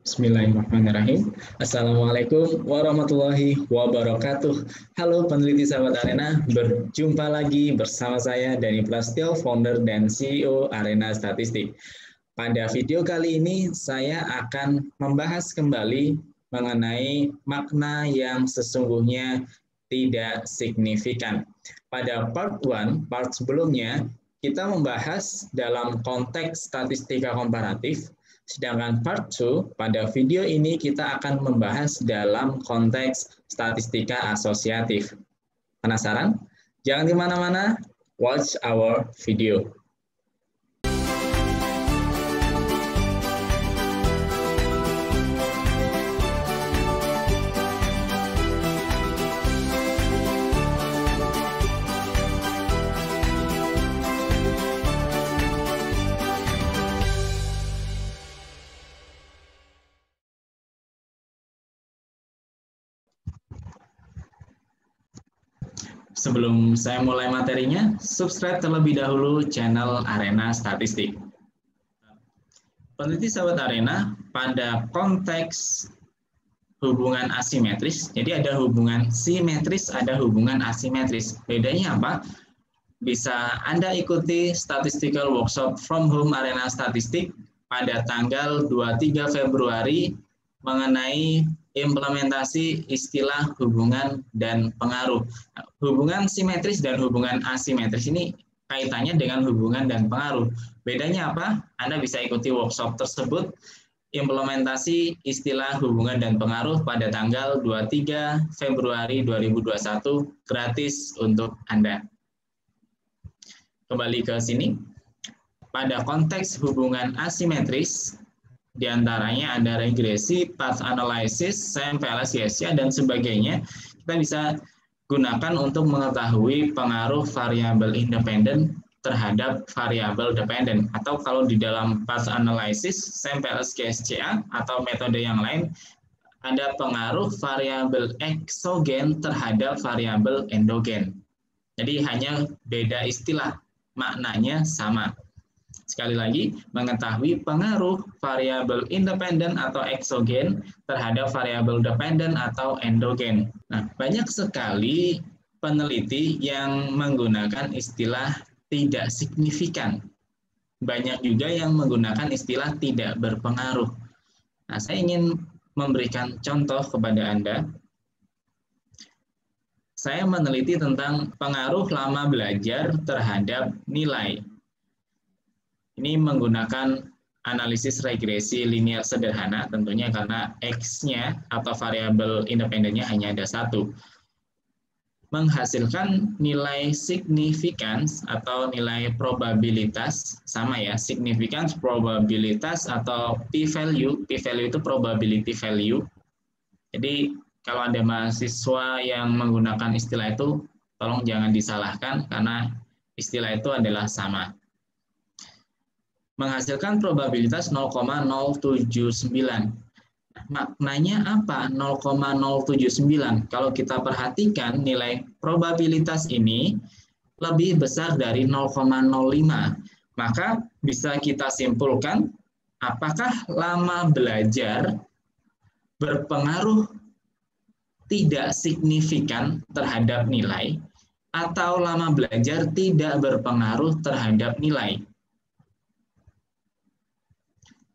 Bismillahirrahmanirrahim. Assalamualaikum warahmatullahi wabarakatuh. Halo peneliti sahabat Arena, berjumpa lagi bersama saya Dani Prasetyo, founder dan CEO Arena Statistik. Pada video kali ini saya akan membahas kembali mengenai makna yang sesungguhnya tidak signifikan. Pada part 1, part sebelumnya, kita membahas dalam konteks statistika komparatif. Sedangkan part 2, pada video ini kita akan membahas dalam konteks statistika asosiatif. Penasaran? Jangan kemana-mana, watch our video. Sebelum saya mulai materinya, subscribe terlebih dahulu channel Arena Statistik. Peneliti sahabat Arena, pada konteks hubungan asimetris, jadi ada hubungan simetris, ada hubungan asimetris. Bedanya apa? Bisa Anda ikuti statistical workshop from home Arena Statistik pada tanggal 23 Februari mengenai implementasi istilah hubungan dan pengaruh. Hubungan simetris dan hubungan asimetris ini kaitannya dengan hubungan dan pengaruh. Bedanya apa? Anda bisa ikuti workshop tersebut, implementasi istilah hubungan dan pengaruh pada tanggal 23 Februari 2021, gratis untuk Anda. Kembali ke sini. Pada konteks hubungan asimetris, di antaranya ada regresi, path analysis, sample LSGS, dan sebagainya. Kita bisa gunakan untuk mengetahui pengaruh variabel independen terhadap variabel dependen. Atau kalau di dalam path analysis, sample LSGS atau metode yang lain, ada pengaruh variabel eksogen terhadap variabel endogen. Jadi hanya beda istilah, maknanya sama. Sekali lagi, mengetahui pengaruh variabel independen atau eksogen terhadap variabel dependen atau endogen. Nah, banyak sekali peneliti yang menggunakan istilah tidak signifikan. Banyak juga yang menggunakan istilah tidak berpengaruh. Nah, saya ingin memberikan contoh kepada Anda. Saya meneliti tentang pengaruh lama belajar terhadap nilai. Ini menggunakan analisis regresi linear sederhana, tentunya karena X-nya atau variabel independennya hanya ada satu. Menghasilkan nilai significance atau nilai probabilitas, sama ya, significance, probabilitas, atau p-value. P-value itu probability value. Jadi kalau ada mahasiswa yang menggunakan istilah itu, tolong jangan disalahkan karena istilah itu adalah sama. Menghasilkan probabilitas 0,079. Maknanya apa 0,079? Kalau kita perhatikan nilai probabilitas ini lebih besar dari 0,05. Maka bisa kita simpulkan apakah lama belajar berpengaruh tidak signifikan terhadap nilai atau lama belajar tidak berpengaruh terhadap nilai.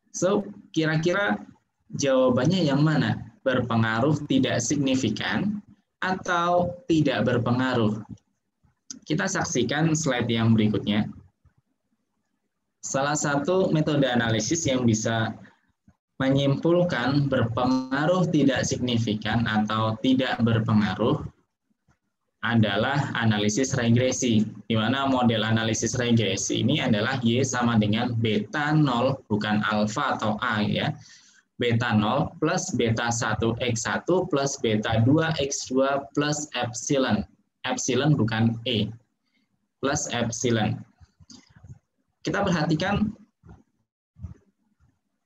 So, kira-kira jawabannya yang mana? Berpengaruh tidak signifikan atau tidak berpengaruh? Kita saksikan slide yang berikutnya. Salah satu metode analisis yang bisa menyimpulkan berpengaruh tidak signifikan atau tidak berpengaruh adalah analisis regresi, di mana model analisis regresi ini adalah Y sama dengan beta 0, bukan alfa atau A ya. Beta 0 plus beta 1x1 plus beta 2x2 plus epsilon. Epsilon bukan E. Plus epsilon. Kita perhatikan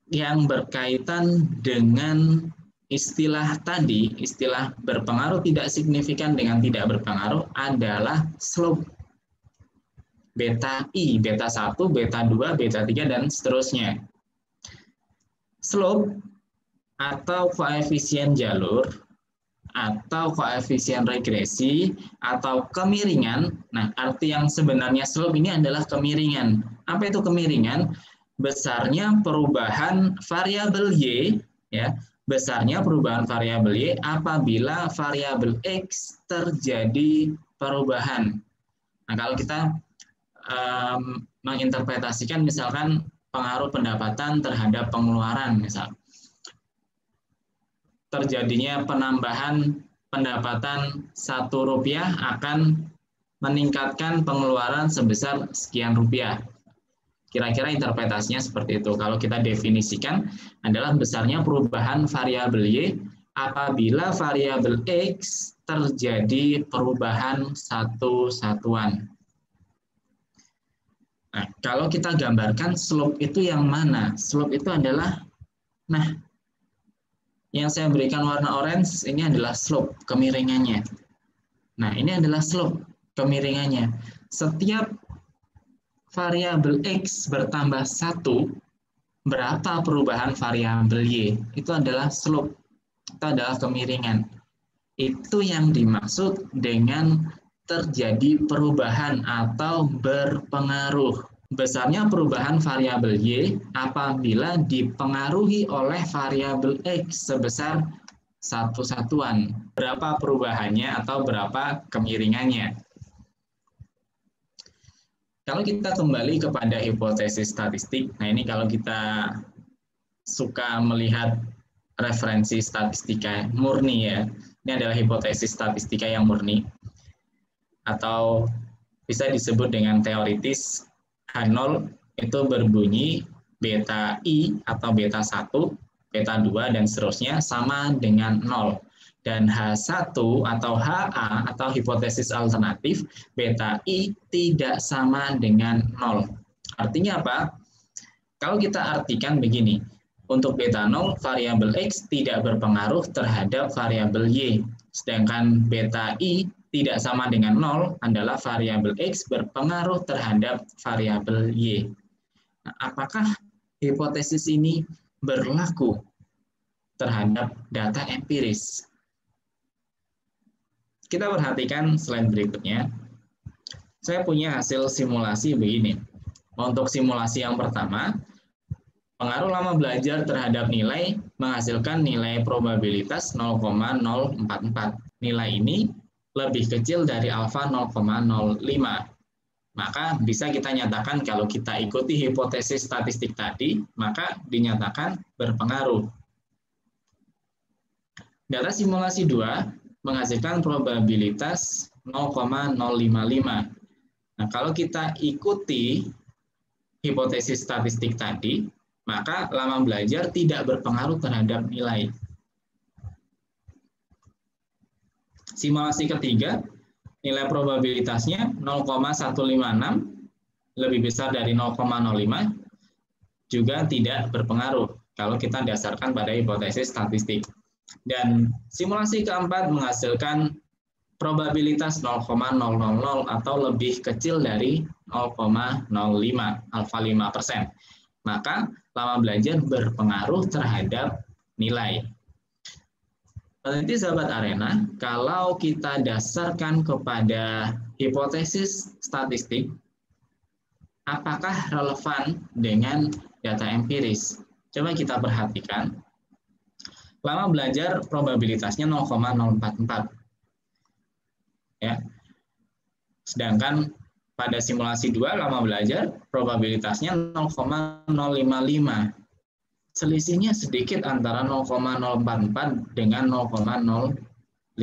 yang berkaitan dengan istilah tadi, istilah berpengaruh tidak signifikan dengan tidak berpengaruh adalah slope. Beta I, beta 1, beta 2, beta 3, dan seterusnya. Slope atau koefisien jalur, atau koefisien regresi, atau kemiringan. Nah, arti yang sebenarnya slope ini adalah kemiringan. Apa itu kemiringan? Besarnya perubahan variabel Y, ya, besarnya perubahan variabel Y apabila variabel X terjadi perubahan. Nah, kalau kita menginterpretasikan misalkan pengaruh pendapatan terhadap pengeluaran, misal terjadinya penambahan pendapatan Rp1 akan meningkatkan pengeluaran sebesar sekian rupiah. Kira-kira interpretasinya seperti itu. Kalau kita definisikan adalah besarnya perubahan variabel Y apabila variabel X terjadi perubahan satu satuan. Nah, kalau kita gambarkan slope itu yang mana? Slope itu adalah, nah, yang saya berikan warna orange ini adalah slope, kemiringannya. Nah, ini adalah slope, kemiringannya. Setiap variabel X bertambah 1, berapa perubahan variabel Y? Itu adalah slope, itu adalah kemiringan. Itu yang dimaksud dengan terjadi perubahan atau berpengaruh. Besarnya perubahan variabel Y apabila dipengaruhi oleh variabel X sebesar satu satuan. Berapa perubahannya atau berapa kemiringannya? Kalau kita kembali kepada hipotesis statistik, nah ini kalau kita suka melihat referensi statistika murni ya, ini adalah hipotesis statistika yang murni, atau bisa disebut dengan teoritis. H0 itu berbunyi beta I atau beta 1, beta 2, dan seterusnya sama dengan 0. Dan H1 atau HA atau hipotesis alternatif, beta I tidak sama dengan 0. Artinya apa? Kalau kita artikan begini, untuk beta 0, variabel X tidak berpengaruh terhadap variabel Y. Sedangkan beta I tidak sama dengan 0 adalah variabel X berpengaruh terhadap variabel Y. Nah, apakah hipotesis ini berlaku terhadap data empiris? Kita perhatikan slide berikutnya. Saya punya hasil simulasi begini. Untuk simulasi yang pertama, pengaruh lama belajar terhadap nilai menghasilkan nilai probabilitas 0,044. Nilai ini lebih kecil dari alfa 0,05. Maka bisa kita nyatakan kalau kita ikuti hipotesis statistik tadi, maka dinyatakan berpengaruh. Data simulasi 2 menghasilkan probabilitas 0,055. Nah, kalau kita ikuti hipotesis statistik tadi, maka lama belajar tidak berpengaruh terhadap nilai. Simulasi ketiga, nilai probabilitasnya 0,156, lebih besar dari 0,05, juga tidak berpengaruh kalau kita dasarkan pada hipotesis statistik. Dan simulasi keempat menghasilkan probabilitas 0,000 atau lebih kecil dari 0,05, alfa 5%. Maka lama belajar berpengaruh terhadap nilai. Peneliti sahabat Arena, kalau kita dasarkan kepada hipotesis statistik, apakah relevan dengan data empiris? Coba kita perhatikan. Lama belajar probabilitasnya 0,044. Ya. Sedangkan pada simulasi 2 lama belajar probabilitasnya 0,055. Selisihnya sedikit antara 0,044 dengan 0,055.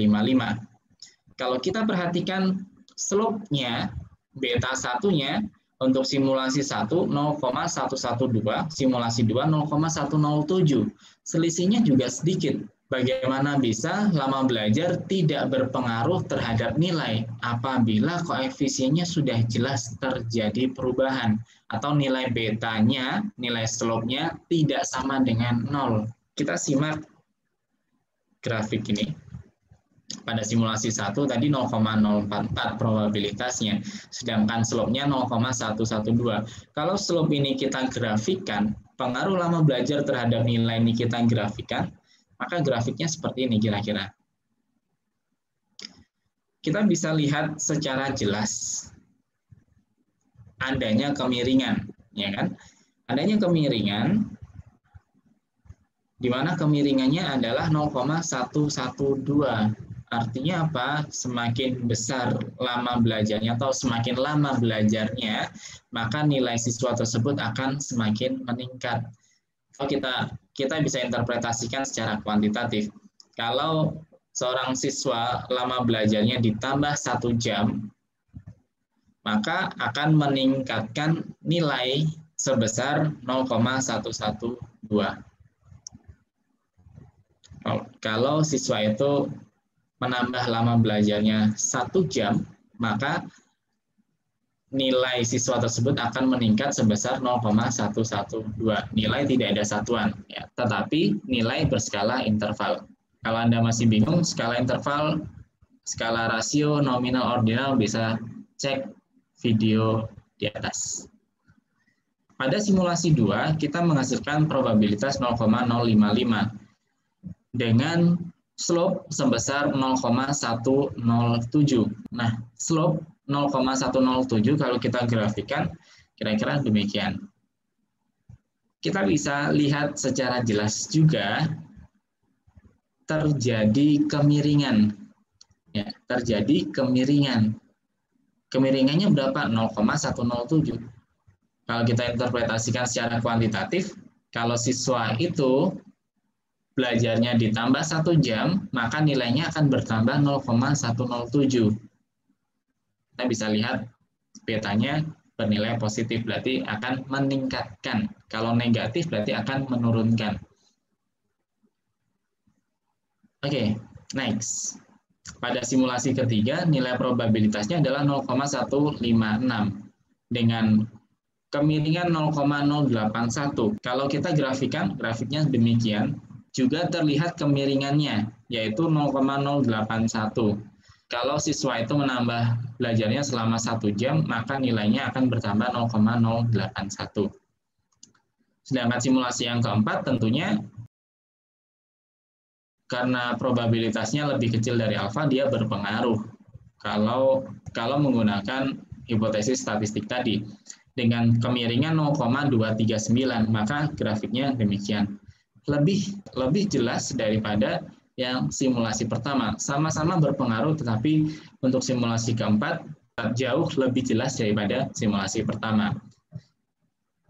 Kalau kita perhatikan slope-nya, beta 1-nya untuk simulasi 1 0,112, simulasi 2 0,107. Selisihnya juga sedikit. Bagaimana bisa lama belajar tidak berpengaruh terhadap nilai apabila koefisiennya sudah jelas terjadi perubahan atau nilai betanya, nilai slope-nya tidak sama dengan 0. Kita simak grafik ini. Pada simulasi 1 tadi 0,044 probabilitasnya, sedangkan slope-nya 0,112. Kalau slope ini kita grafikan, pengaruh lama belajar terhadap nilai ini kita grafikan, maka grafiknya seperti ini kira-kira. Kita bisa lihat secara jelas adanya kemiringan, ya kan? Adanya kemiringan, di mana kemiringannya adalah 0,112. Artinya apa? Semakin besar lama belajarnya atau semakin lama belajarnya, maka nilai siswa tersebut akan semakin meningkat. Kalau kita bisa interpretasikan secara kuantitatif. Kalau seorang siswa lama belajarnya ditambah 1 jam, maka akan meningkatkan nilai sebesar 0,112. Kalau siswa itu menambah lama belajarnya 1 jam, maka nilai siswa tersebut akan meningkat sebesar 0,112. Nilai tidak ada satuan, ya, tetapi nilai berskala interval. Kalau Anda masih bingung, skala interval, skala rasio, nominal, ordinal, bisa cek video di atas. Pada simulasi 2, kita menghasilkan probabilitas 0,055 dengan slope sebesar 0,107. Nah, slope 0,107 kalau kita grafikan kira-kira demikian. Kita bisa lihat secara jelas juga terjadi kemiringan. Ya, terjadi kemiringan. Kemiringannya berapa? 0,107. Kalau kita interpretasikan secara kuantitatif, kalau siswa itu belajarnya ditambah 1 jam, maka nilainya akan bertambah 0,107. Kita bisa lihat petanya bernilai positif, berarti akan meningkatkan. Kalau negatif, berarti akan menurunkan. Oke, next. Pada simulasi ketiga, nilai probabilitasnya adalah 0,156 dengan kemiringan 0,081. Kalau kita grafikkan, grafiknya demikian, juga terlihat kemiringannya, yaitu 0,081. Kalau siswa itu menambah belajarnya selama 1 jam, maka nilainya akan bertambah 0,081. Sedangkan simulasi yang keempat tentunya karena probabilitasnya lebih kecil dari alfa, dia berpengaruh kalau menggunakan hipotesis statistik tadi. Dengan kemiringan 0,239, maka grafiknya demikian. Lebih jelas daripada yang simulasi pertama. Sama-sama berpengaruh, tetapi untuk simulasi keempat jauh lebih jelas daripada simulasi pertama.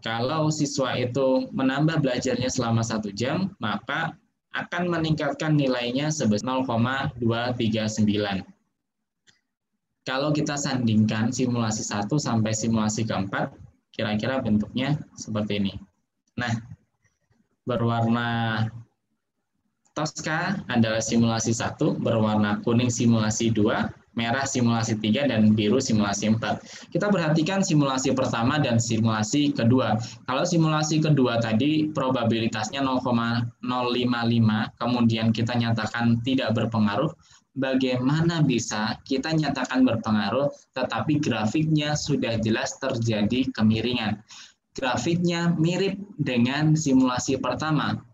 Kalau siswa itu menambah belajarnya selama 1 jam, maka akan meningkatkan nilainya sebesar 0,239. Kalau kita sandingkan simulasi 1 sampai simulasi keempat, kira-kira bentuknya seperti ini. Nah, berwarna Tosca adalah simulasi 1, berwarna kuning simulasi 2, merah simulasi 3, dan biru simulasi 4. Kita perhatikan simulasi pertama dan simulasi kedua. Kalau simulasi kedua tadi probabilitasnya 0,055, kemudian kita nyatakan tidak berpengaruh, bagaimana bisa kita nyatakan berpengaruh, tetapi grafiknya sudah jelas terjadi kemiringan. Grafiknya mirip dengan simulasi pertama.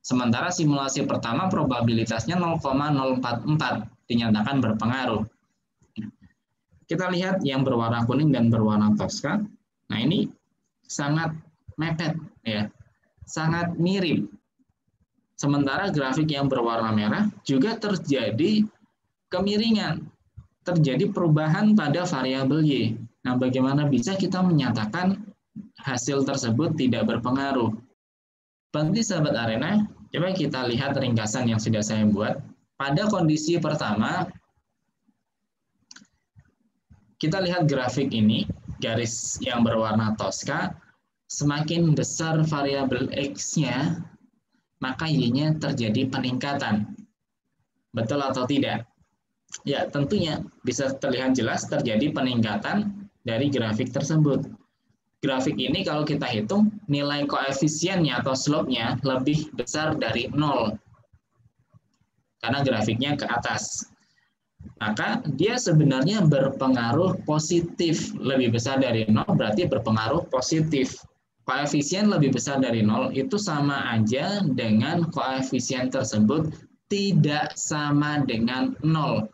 Sementara simulasi pertama probabilitasnya 0,044 dinyatakan berpengaruh. Kita lihat yang berwarna kuning dan berwarna Tosca. Nah, ini sangat mepet, ya, sangat mirip. Sementara grafik yang berwarna merah juga terjadi kemiringan, terjadi perubahan pada variabel Y. Nah, bagaimana bisa kita menyatakan hasil tersebut tidak berpengaruh? Bagi sahabat Arena, coba kita lihat ringkasan yang sudah saya buat. Pada kondisi pertama, kita lihat grafik ini, garis yang berwarna Tosca, semakin besar variabel X-nya, maka Y-nya terjadi peningkatan. Betul atau tidak? Ya, tentunya bisa terlihat jelas terjadi peningkatan dari grafik tersebut. Grafik ini kalau kita hitung, nilai koefisiennya atau slope-nya lebih besar dari 0. Karena grafiknya ke atas. Maka dia sebenarnya berpengaruh positif. Lebih besar dari 0 berarti berpengaruh positif. koefisien lebih besar dari 0 itu sama aja dengan koefisien tersebut tidak sama dengan 0.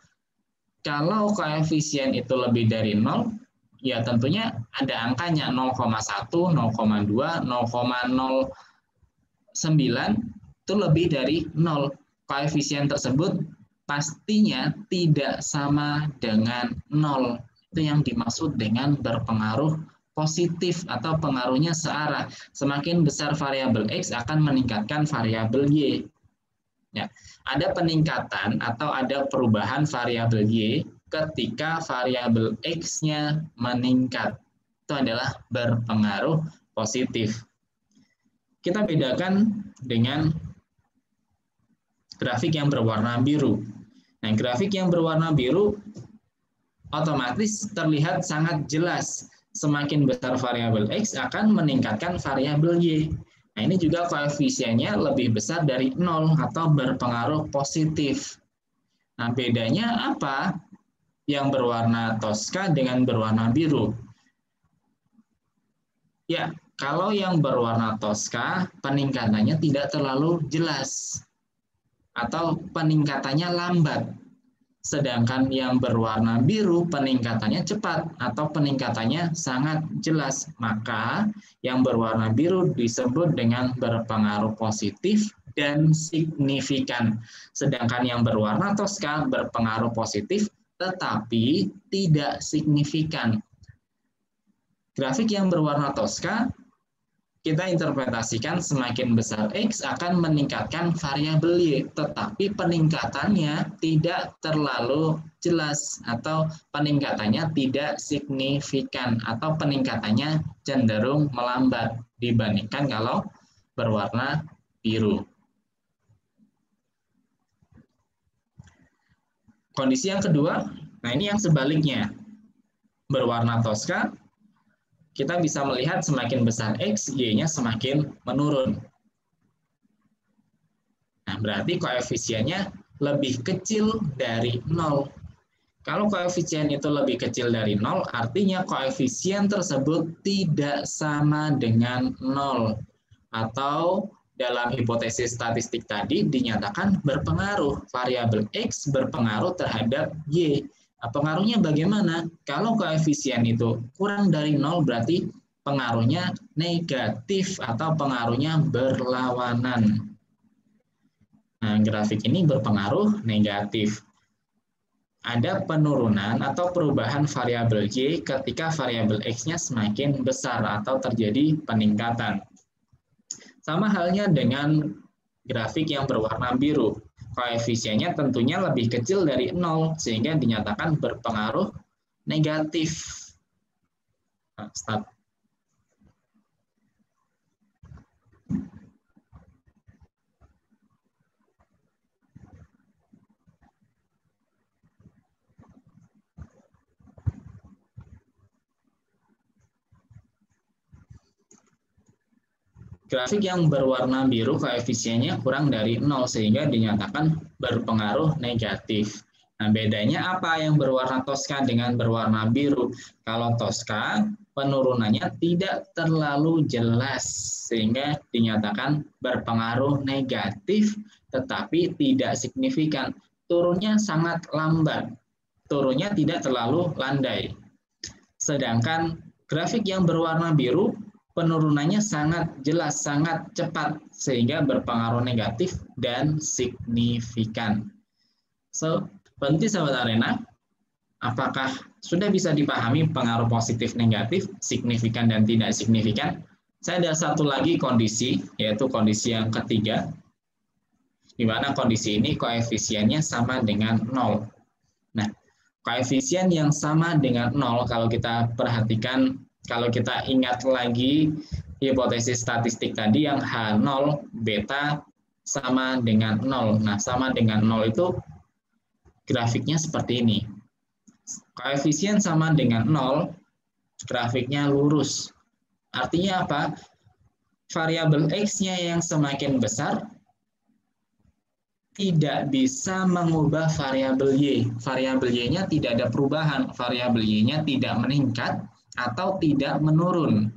Kalau koefisien itu lebih dari 0, ya tentunya ada angkanya 0,1, 0,2, 0,09 itu lebih dari 0. Koefisien tersebut pastinya tidak sama dengan 0. Itu yang dimaksud dengan berpengaruh positif atau pengaruhnya searah. Semakin besar variabel X akan meningkatkan variabel Y. Ya, ada peningkatan atau ada perubahan variabel Y ketika variabel X-nya meningkat. Itu adalah berpengaruh positif. Kita bedakan dengan grafik yang berwarna biru. Nah, grafik yang berwarna biru otomatis terlihat sangat jelas. Semakin besar variabel X akan meningkatkan variabel Y. Nah, ini juga koefisiennya lebih besar dari 0 atau berpengaruh positif. Nah, bedanya apa? Yang berwarna toska dengan berwarna biru. Ya, kalau yang berwarna toska, peningkatannya tidak terlalu jelas. Atau peningkatannya lambat. Sedangkan yang berwarna biru peningkatannya cepat atau peningkatannya sangat jelas. Maka yang berwarna biru disebut dengan berpengaruh positif dan signifikan. Sedangkan yang berwarna toska berpengaruh positif tetapi tidak signifikan. Grafik yang berwarna toska kita interpretasikan semakin besar X akan meningkatkan variabel Y, tetapi peningkatannya tidak terlalu jelas atau peningkatannya tidak signifikan atau peningkatannya cenderung melambat dibandingkan kalau berwarna biru. Kondisi yang kedua, nah ini yang sebaliknya. Berwarna toska, kita bisa melihat semakin besar X, Y-nya semakin menurun. Nah, berarti koefisiennya lebih kecil dari 0. Kalau koefisien itu lebih kecil dari 0, artinya koefisien tersebut tidak sama dengan 0. Atau dalam hipotesis statistik tadi dinyatakan berpengaruh. Variabel X berpengaruh terhadap Y. Pengaruhnya bagaimana? Kalau koefisien itu kurang dari 0 berarti pengaruhnya negatif atau pengaruhnya berlawanan. Nah, grafik ini berpengaruh negatif. Ada penurunan atau perubahan variabel Y ketika variabel X-nya semakin besar atau terjadi peningkatan. Sama halnya dengan grafik yang berwarna biru. Koefisiennya tentunya lebih kecil dari 0, sehingga dinyatakan berpengaruh negatif. Stop. Grafik yang berwarna biru koefisiennya kurang dari 0 sehingga dinyatakan berpengaruh negatif. Nah, bedanya apa yang berwarna toska dengan berwarna biru? Kalau toska, penurunannya tidak terlalu jelas sehingga dinyatakan berpengaruh negatif tetapi tidak signifikan. Turunnya sangat lambat. Turunnya tidak terlalu landai. Sedangkan grafik yang berwarna biru penurunannya sangat jelas, sangat cepat, sehingga berpengaruh negatif dan signifikan. So, berarti sahabat arena, apakah sudah bisa dipahami pengaruh positif negatif, signifikan dan tidak signifikan? Saya ada satu lagi kondisi, yaitu kondisi yang ketiga, di mana kondisi ini koefisiennya sama dengan 0. Nah, koefisien yang sama dengan 0, kalau kita perhatikan, kalau kita ingat lagi hipotesis statistik tadi yang H0 beta sama dengan 0. Nah, sama dengan 0 itu grafiknya seperti ini. Koefisien sama dengan 0, grafiknya lurus. Artinya apa? Variabel X-nya yang semakin besar tidak bisa mengubah variabel Y. Variabel Y-nya tidak ada perubahan. Variabel Y-nya tidak meningkat atau tidak menurun.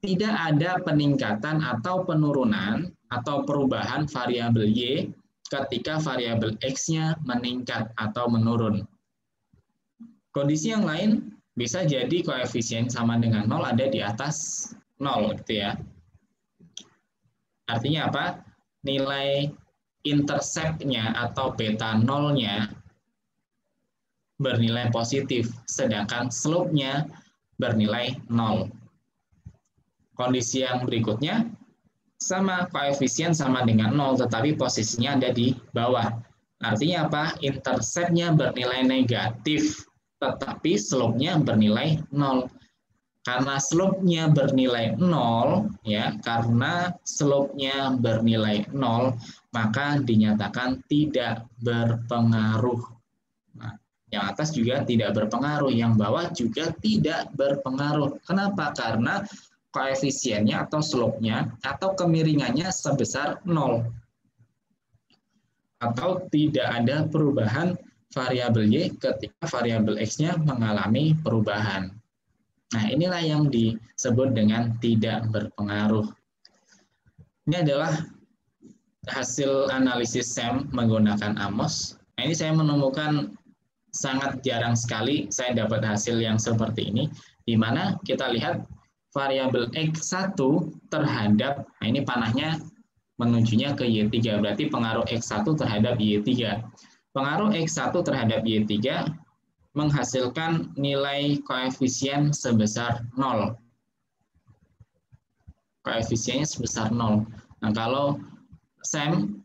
tidak ada peningkatan atau penurunan atau perubahan variabel Y ketika variabel X-nya meningkat atau menurun. Kondisi yang lain bisa jadi koefisien sama dengan 0 ada di atas 0 gitu ya. Artinya apa? Nilai intercept-nya atau beta 0-nya bernilai positif, sedangkan slope-nya bernilai 0. Kondisi yang berikutnya, sama koefisien sama dengan 0, tetapi posisinya ada di bawah. Artinya apa? Intercept-nya bernilai negatif, tetapi slope-nya bernilai 0. Karena slope-nya bernilai 0, ya, karena slope-nya bernilai 0, maka dinyatakan tidak berpengaruh. Nah, yang atas juga tidak berpengaruh, yang bawah juga tidak berpengaruh. Kenapa? Karena koefisiennya atau slope-nya atau kemiringannya sebesar 0. Atau tidak ada perubahan variabel Y ketika variabel X-nya mengalami perubahan. Nah, inilah yang disebut dengan tidak berpengaruh. Ini adalah hasil analisis SEM menggunakan Amos. Nah, ini saya menemukan sangat jarang sekali saya dapat hasil yang seperti ini, di mana kita lihat variabel X1 terhadap, nah ini panahnya menujunya ke Y3, berarti pengaruh X1 terhadap Y3. Pengaruh X1 terhadap Y3 menghasilkan nilai koefisien sebesar 0. Koefisiennya sebesar 0. Nah, kalau SEM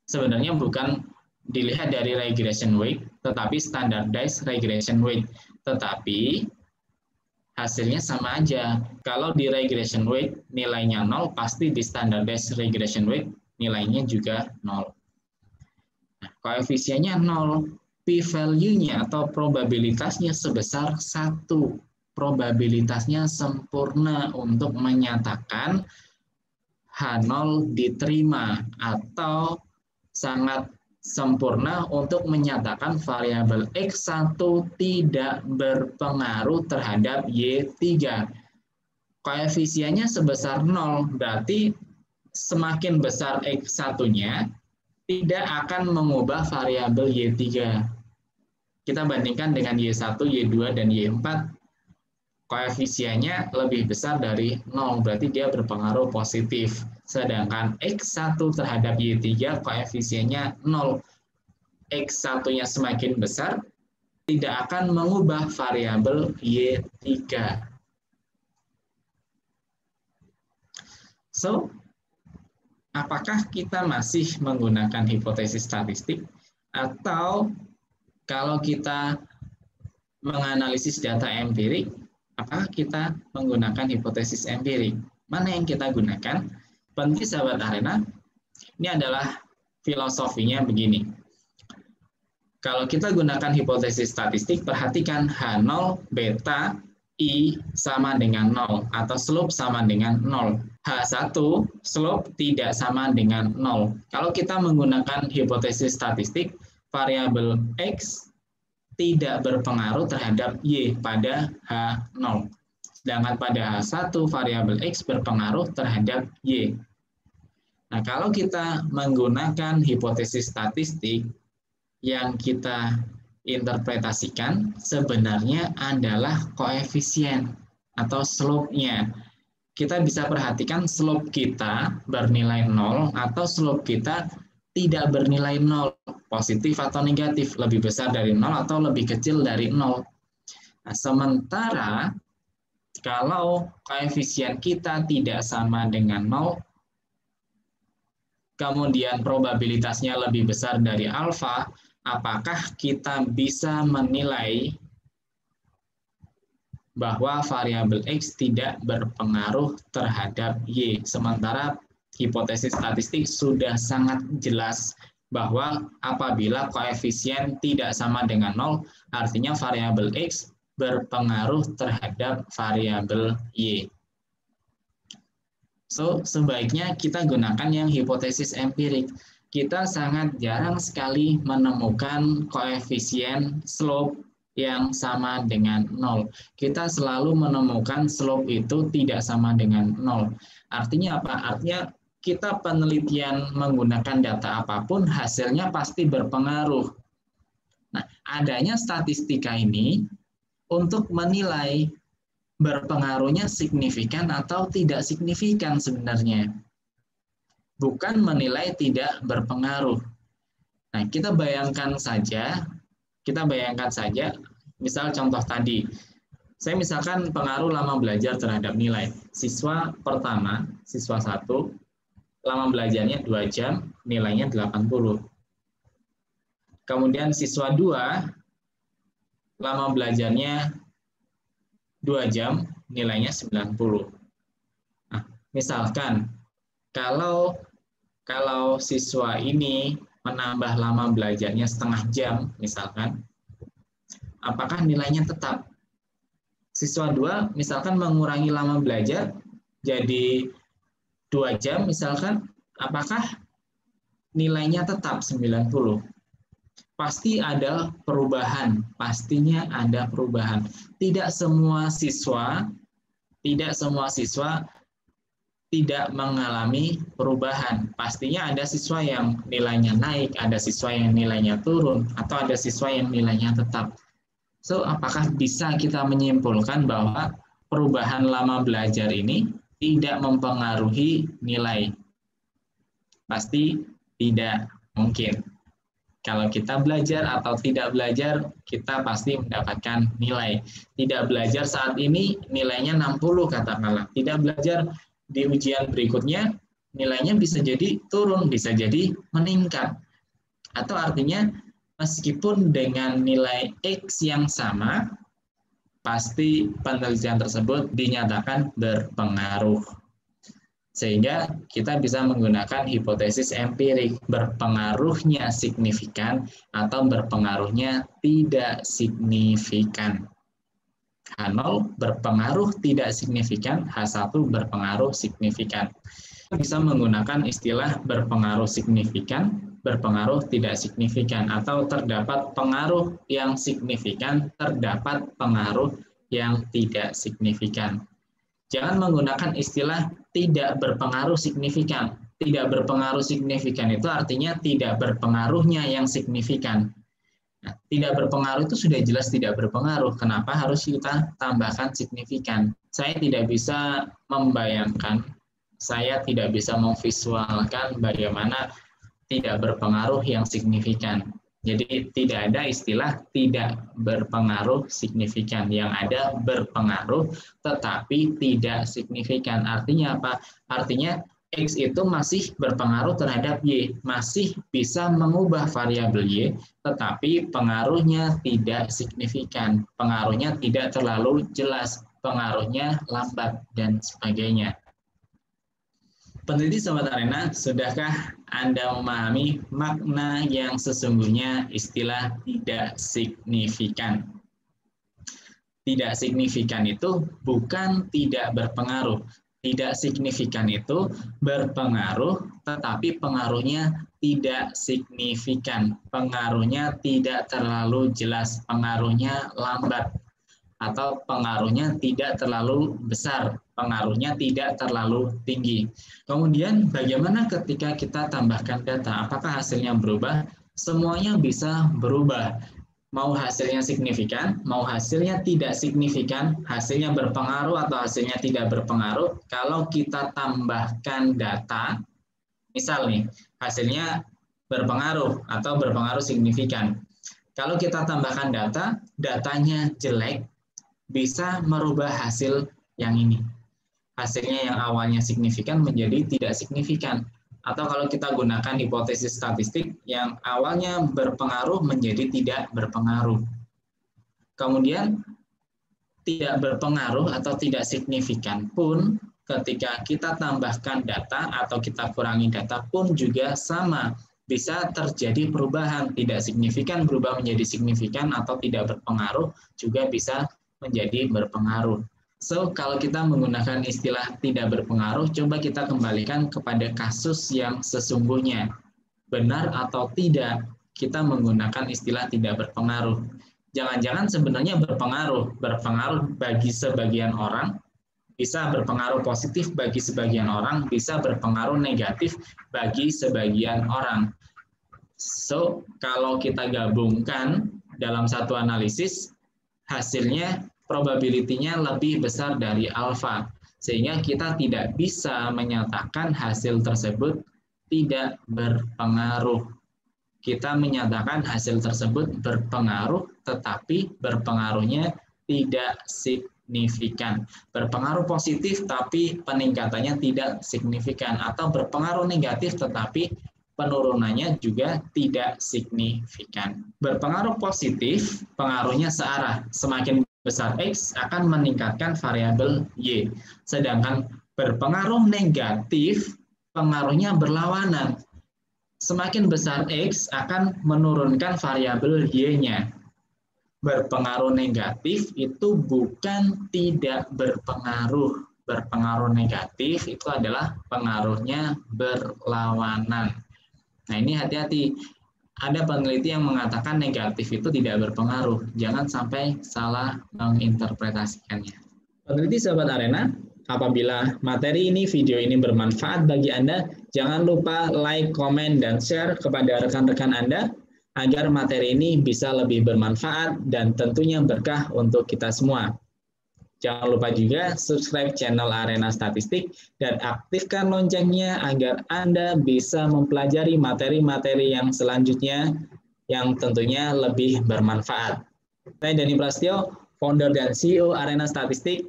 sebenarnya bukan dilihat dari regression weight, tetapi standardized regression weight. Tetapi hasilnya sama aja. Kalau di regression weight nilainya 0, pasti di standardized regression weight nilainya juga 0. Nah, koefisiennya 0, p-value-nya atau probabilitasnya sebesar 1. Probabilitasnya sempurna untuk menyatakan H0 diterima atau sangat sempurna untuk menyatakan variabel X1 tidak berpengaruh terhadap Y3. Koefisiennya sebesar 0, berarti semakin besar X1-nya, tidak akan mengubah variabel Y3. Kita bandingkan dengan Y1, Y2, dan Y4, koefisiennya lebih besar dari 0, berarti dia berpengaruh positif. Sedangkan X1 terhadap Y3 koefisiennya 0. X1-nya semakin besar, tidak akan mengubah variabel Y3. So, apakah kita masih menggunakan hipotesis statistik? Atau kalau kita menganalisis data empirik, apakah kita menggunakan hipotesis empirik? Mana yang kita gunakan? Penting sahabat Arena, ini adalah filosofinya begini. Kalau kita gunakan hipotesis statistik, perhatikan H0 beta I sama dengan 0 atau slope sama dengan 0. H1 slope tidak sama dengan 0. Kalau kita menggunakan hipotesis statistik, variabel X tidak berpengaruh terhadap Y pada H0. Sedangkan pada H1 variabel X berpengaruh terhadap Y. Nah, kalau kita menggunakan hipotesis statistik, yang kita interpretasikan sebenarnya adalah koefisien atau slope-nya. Kita bisa perhatikan slope kita bernilai 0 atau slope kita tidak bernilai 0, positif atau negatif, lebih besar dari 0 atau lebih kecil dari 0. Nah, sementara kalau koefisien kita tidak sama dengan 0, kemudian probabilitasnya lebih besar dari alfa, apakah kita bisa menilai bahwa variabel X tidak berpengaruh terhadap Y? Sementara hipotesis statistik sudah sangat jelas bahwa apabila koefisien tidak sama dengan 0, artinya variabel X berpengaruh terhadap variabel Y. So, sebaiknya kita gunakan yang hipotesis empirik. Kita sangat jarang sekali menemukan koefisien slope yang sama dengan 0. Kita selalu menemukan slope itu tidak sama dengan 0. Artinya apa? Artinya kita penelitian menggunakan data apapun, hasilnya pasti berpengaruh. Nah, adanya statistika ini untuk menilai berpengaruhnya signifikan atau tidak signifikan sebenarnya. Bukan menilai tidak berpengaruh. Nah, kita bayangkan saja, misal contoh tadi, saya misalkan pengaruh lama belajar terhadap nilai. Siswa pertama, siswa 1, lama belajarnya 2 jam, nilainya 80. Kemudian siswa 2, lama belajarnya 2 jam, nilainya 90. Nah, misalkan, kalau siswa ini menambah lama belajarnya setengah jam, misalkan, apakah nilainya tetap? Siswa 2, misalkan mengurangi lama belajar jadi 2 jam, misalkan, apakah nilainya tetap 90? Pasti ada perubahan, pastinya ada perubahan. Tidak semua siswa tidak mengalami perubahan. Pastinya ada siswa yang nilainya naik, ada siswa yang nilainya turun, atau ada siswa yang nilainya tetap. So, apakah bisa kita menyimpulkan bahwa perubahan lama belajar ini tidak mempengaruhi nilai? Pasti tidak mungkin. Kalau kita belajar atau tidak belajar, kita pasti mendapatkan nilai. Tidak belajar saat ini, nilainya 60 katakanlah. Tidak belajar di ujian berikutnya, nilainya bisa jadi turun, bisa jadi meningkat. Atau artinya, meskipun dengan nilai X yang sama, pasti penelitian tersebut dinyatakan berpengaruh. Sehingga kita bisa menggunakan hipotesis empirik, berpengaruhnya signifikan atau berpengaruhnya tidak signifikan. H0 berpengaruh tidak signifikan, H1 berpengaruh signifikan. Kita bisa menggunakan istilah berpengaruh signifikan, berpengaruh tidak signifikan, atau terdapat pengaruh yang signifikan, terdapat pengaruh yang tidak signifikan. Jangan menggunakan istilah tidak berpengaruh signifikan. Tidak berpengaruh signifikan itu artinya tidak berpengaruhnya yang signifikan. Nah, tidak berpengaruh itu sudah jelas tidak berpengaruh. Kenapa harus kita tambahkan signifikan? Saya tidak bisa membayangkan, saya tidak bisa memvisualkan bagaimana tidak berpengaruh yang signifikan. Jadi tidak ada istilah tidak berpengaruh signifikan. Yang ada berpengaruh tetapi tidak signifikan. Artinya apa? Artinya X itu masih berpengaruh terhadap Y, masih bisa mengubah variabel Y, tetapi pengaruhnya tidak signifikan, pengaruhnya tidak terlalu jelas, pengaruhnya lambat, dan sebagainya. Peneliti Sobat Arena, sudahkah Anda memahami makna yang sesungguhnya istilah tidak signifikan? Tidak signifikan itu bukan tidak berpengaruh. Tidak signifikan itu berpengaruh, tetapi pengaruhnya tidak signifikan. Pengaruhnya tidak terlalu jelas, pengaruhnya lambat, atau pengaruhnya tidak terlalu besar, pengaruhnya tidak terlalu tinggi. Kemudian bagaimana ketika kita tambahkan data? Apakah hasilnya berubah? Semuanya bisa berubah. Mau hasilnya signifikan, mau hasilnya tidak signifikan, hasilnya berpengaruh atau hasilnya tidak berpengaruh, kalau kita tambahkan data, misal nih, hasilnya berpengaruh atau berpengaruh signifikan. Kalau kita tambahkan data, datanya jelek, bisa merubah hasil yang ini. Hasilnya yang awalnya signifikan menjadi tidak signifikan. Atau kalau kita gunakan hipotesis statistik yang awalnya berpengaruh menjadi tidak berpengaruh. Kemudian tidak berpengaruh atau tidak signifikan pun ketika kita tambahkan data atau kita kurangi data pun juga sama. Bisa terjadi perubahan, tidak signifikan berubah menjadi signifikan atau tidak berpengaruh juga bisa menjadi berpengaruh. So, kalau kita menggunakan istilah tidak berpengaruh, coba kita kembalikan kepada kasus yang sesungguhnya. Benar atau tidak kita menggunakan istilah tidak berpengaruh. jangan-jangan sebenarnya berpengaruh bagi sebagian orang, bisa berpengaruh positif bagi sebagian orang, bisa berpengaruh negatif bagi sebagian orang. So, kalau kita gabungkan dalam satu analisis, hasilnya probability-nya lebih besar dari alfa, sehingga kita tidak bisa menyatakan hasil tersebut tidak berpengaruh. Kita menyatakan hasil tersebut berpengaruh, tetapi berpengaruhnya tidak signifikan. Berpengaruh positif, tapi peningkatannya tidak signifikan. Atau berpengaruh negatif, tetapi penurunannya juga tidak signifikan. Berpengaruh positif, pengaruhnya searah. Semakin besar X akan meningkatkan variabel Y. Sedangkan berpengaruh negatif, pengaruhnya berlawanan. Semakin besar X akan menurunkan variabel Y-nya. Berpengaruh negatif itu bukan tidak berpengaruh. Berpengaruh negatif itu adalah pengaruhnya berlawanan. Nah, ini hati-hati. Ada peneliti yang mengatakan negatif itu tidak berpengaruh. Jangan sampai salah menginterpretasikannya. Peneliti Sahabat Arena, apabila materi ini, video ini bermanfaat bagi Anda, jangan lupa like, komen, dan share kepada rekan-rekan Anda agar materi ini bisa lebih bermanfaat dan tentunya berkah untuk kita semua. Jangan lupa juga subscribe channel Arena Statistik dan aktifkan loncengnya agar Anda bisa mempelajari materi-materi yang selanjutnya yang tentunya lebih bermanfaat. Saya Dani Prasetyo, founder dan CEO Arena Statistik.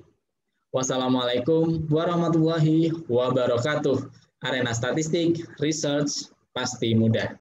Wassalamualaikum warahmatullahi wabarakatuh. Arena Statistik, research pasti mudah.